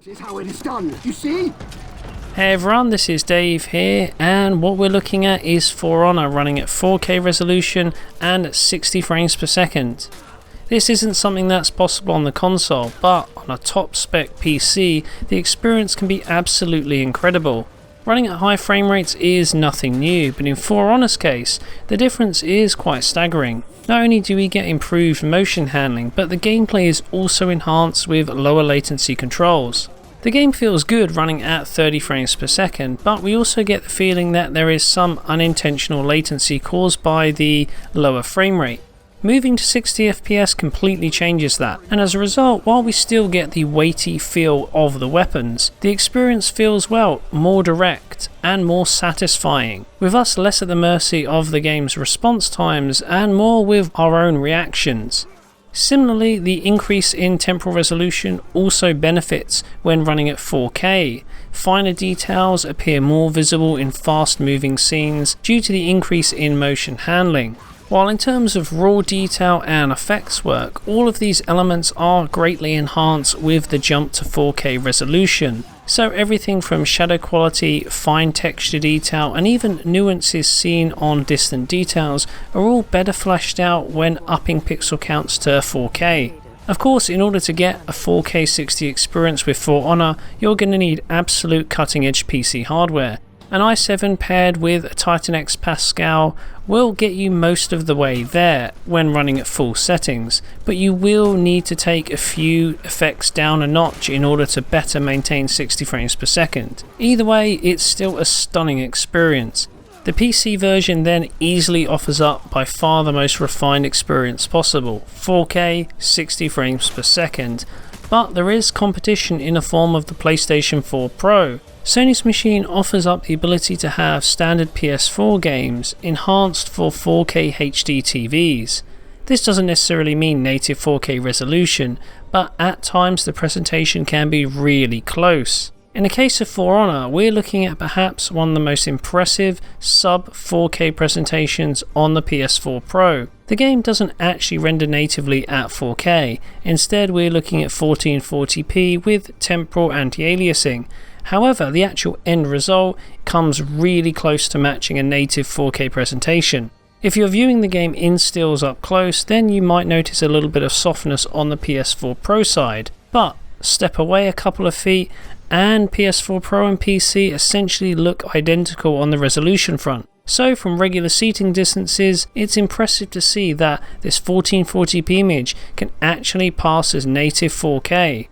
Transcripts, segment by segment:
This is how it is done, you see? Hey everyone, this is Dave here, and what we're looking at is For Honor running at 4K resolution and at 60 frames per second. This isn't something that's possible on the console, but on a top spec PC, the experience can be absolutely incredible. Running at high frame rates is nothing new, but in For Honor's case, the difference is quite staggering. Not only do we get improved motion handling, but the gameplay is also enhanced with lower latency controls. The game feels good running at 30 frames per second, but we also get the feeling that there is some unintentional latency caused by the lower frame rate. Moving to 60 FPS completely changes that, and as a result, while we still get the weighty feel of the weapons, the experience feels, well, more direct and more satisfying, with us less at the mercy of the game's response times and more with our own reactions. Similarly, the increase in temporal resolution also benefits when running at 4K. Finer details appear more visible in fast-moving scenes due to the increase in motion handling. While in terms of raw detail and effects work, all of these elements are greatly enhanced with the jump to 4K resolution. So everything from shadow quality, fine texture detail, and even nuances seen on distant details are all better fleshed out when upping pixel counts to 4K. Of course, in order to get a 4K 60 experience with For Honor, you're going to need absolute cutting-edge PC hardware. An i7 paired with a Titan X Pascal will get you most of the way there when running at full settings, but you will need to take a few effects down a notch in order to better maintain 60 frames per second. Either way, it's still a stunning experience. The PC version then easily offers up by far the most refined experience possible, 4K 60 frames per second, but there is competition in the form of the PlayStation 4 Pro. Sony's machine offers up the ability to have standard PS4 games enhanced for 4K HD TVs. This doesn't necessarily mean native 4K resolution, but at times the presentation can be really close. In the case of For Honor, we're looking at perhaps one of the most impressive sub 4K presentations on the PS4 Pro. The game doesn't actually render natively at 4K, instead we're looking at 1440p with temporal anti-aliasing. However, the actual end result comes really close to matching a native 4K presentation. If you're viewing the game in stills up close, then you might notice a little bit of softness on the PS4 Pro side, but step away a couple of feet and PS4 Pro and PC essentially look identical on the resolution front. So from regular seating distances, it's impressive to see that this 1440p image can actually pass as native 4K.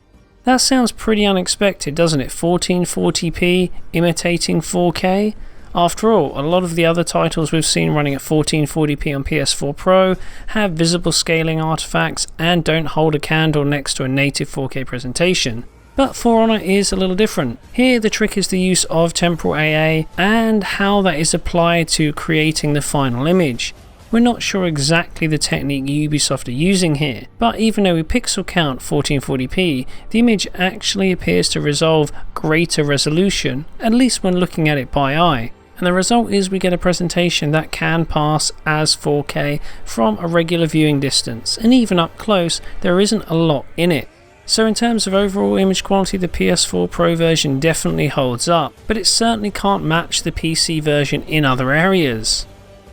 That sounds pretty unexpected, doesn't it? 1440p imitating 4K? After all, a lot of the other titles we've seen running at 1440p on PS4 Pro have visible scaling artifacts and don't hold a candle next to a native 4K presentation. But For Honor is a little different. Here the trick is the use of temporal AA and how that is applied to creating the final image. We're not sure exactly the technique Ubisoft are using here, but even though we pixel count 1440p, the image actually appears to resolve greater resolution, at least when looking at it by eye. And the result is we get a presentation that can pass as 4K from a regular viewing distance, and even up close there isn't a lot in it. So in terms of overall image quality, the PS4 Pro version definitely holds up, but it certainly can't match the PC version in other areas.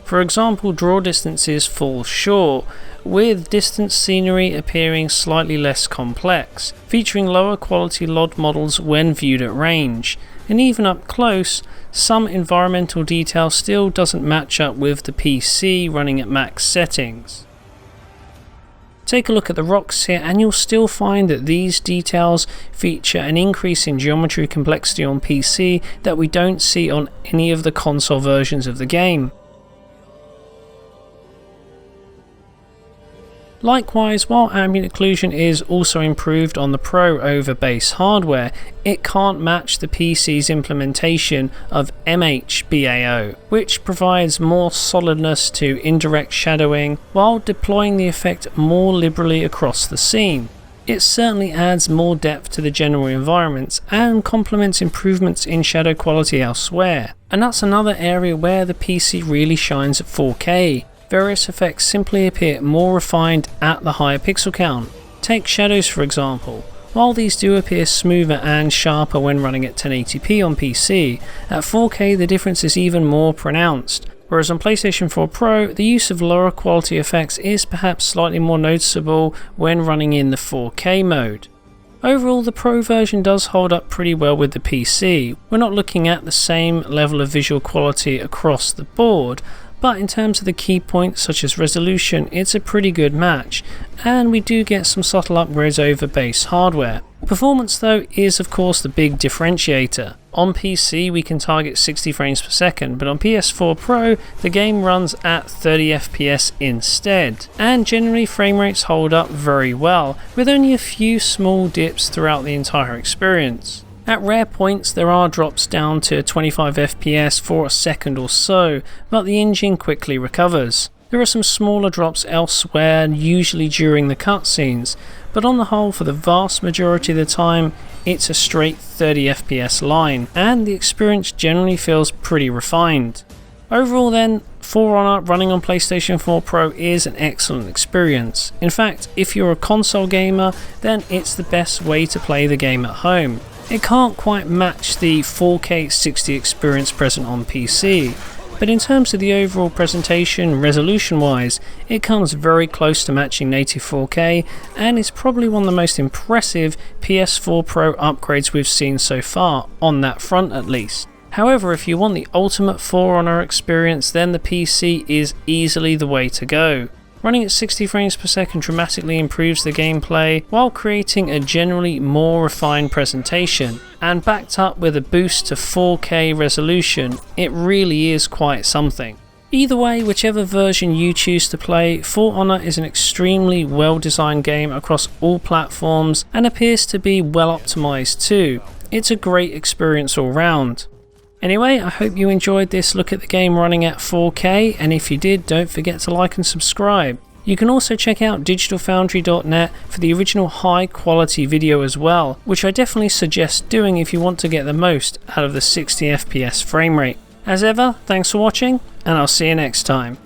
For example, draw distances fall short, with distance scenery appearing slightly less complex, featuring lower quality LOD models when viewed at range, and even up close, some environmental detail still doesn't match up with the PC running at max settings. Take a look at the rocks here and you'll still find that these details feature an increase in geometry complexity on PC that we don't see on any of the console versions of the game. Likewise, while ambient occlusion is also improved on the Pro over base hardware, it can't match the PC's implementation of MHBAO, which provides more solidness to indirect shadowing while deploying the effect more liberally across the scene. It certainly adds more depth to the general environments and complements improvements in shadow quality elsewhere. And that's another area where the PC really shines at 4K. Various effects simply appear more refined at the higher pixel count. Take shadows for example. While these do appear smoother and sharper when running at 1080p on PC, at 4K the difference is even more pronounced, whereas on PlayStation 4 Pro the use of lower quality effects is perhaps slightly more noticeable when running in the 4K mode. Overall, the Pro version does hold up pretty well with the PC. We're not looking at the same level of visual quality across the board, but in terms of the key points such as resolution, it's a pretty good match, and we do get some subtle upgrades over base hardware. Performance though is of course the big differentiator. On PC we can target 60 frames per second, but on PS4 Pro the game runs at 30 FPS instead, and generally frame rates hold up very well, with only a few small dips throughout the entire experience. At rare points there are drops down to 25 FPS for a second or so, but the engine quickly recovers. There are some smaller drops elsewhere, usually during the cutscenes, but on the whole for the vast majority of the time it's a straight 30 FPS line, and the experience generally feels pretty refined. Overall then, For Honor running on PlayStation 4 Pro is an excellent experience. In fact, if you're a console gamer, then it's the best way to play the game at home. It can't quite match the 4K 60 experience present on PC, but in terms of the overall presentation resolution wise, it comes very close to matching native 4K and is probably one of the most impressive PS4 Pro upgrades we've seen so far, on that front at least. However, if you want the ultimate For Honor experience, then the PC is easily the way to go. Running at 60 frames per second dramatically improves the gameplay while creating a generally more refined presentation, and backed up with a boost to 4K resolution, it really is quite something. Either way, whichever version you choose to play, For Honor is an extremely well designed game across all platforms and appears to be well optimized too. It's a great experience all round. Anyway, I hope you enjoyed this look at the game running at 4K, and if you did, don't forget to like and subscribe. You can also check out digitalfoundry.net for the original high quality video as well, which I definitely suggest doing if you want to get the most out of the 60 FPS frame rate. As ever, thanks for watching, and I'll see you next time.